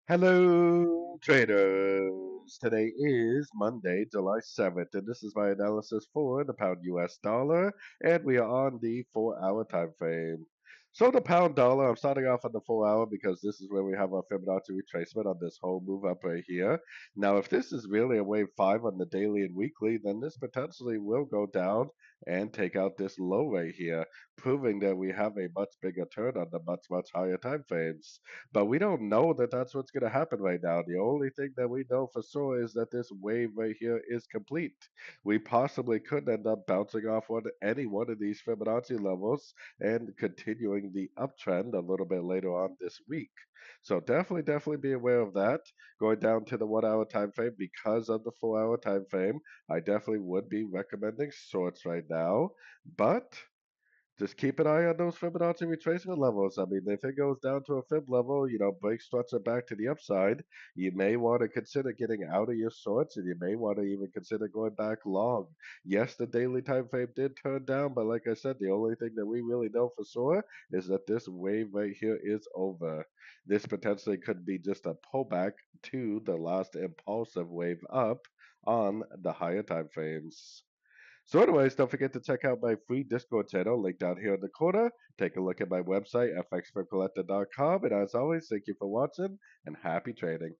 Hello, traders. Today is Monday, July 7th, and this is my analysis for the pound US dollar, and we are on the 4-hour time frame. So the pound dollar, I'm starting off on the 4 hour because this is where we have our Fibonacci retracement on this whole move up right here. Now, if this is really a wave 5 on the daily and weekly, then this potentially will go down and take out this low right here, proving that we have a much bigger turn on the much higher time frames. But we don't know that that's what's going to happen right now. The only thing that we know for sure is that this wave right here is complete. We possibly could end up bouncing off any one of these Fibonacci levels and continuing the uptrend a little bit later on this week. So definitely be aware of that. Going down to the 1 hour time frame because of the 4 hour time frame, I definitely would be recommending shorts right now. But just keep an eye on those Fibonacci retracement levels. I mean, if it goes down to a fib level, break structure back to the upside, you may want to consider getting out of your shorts and you may want to even consider going back long. Yes, the daily time frame did turn down, but like I said, the only thing that we really know for sure is that this wave right here is over. This potentially could be just a pullback to the last impulsive wave up on the higher time frames. So, anyways, don't forget to check out my free Discord channel, linked down here in the corner. Take a look at my website, fxpipcollector.com. And as always, thank you for watching and happy trading.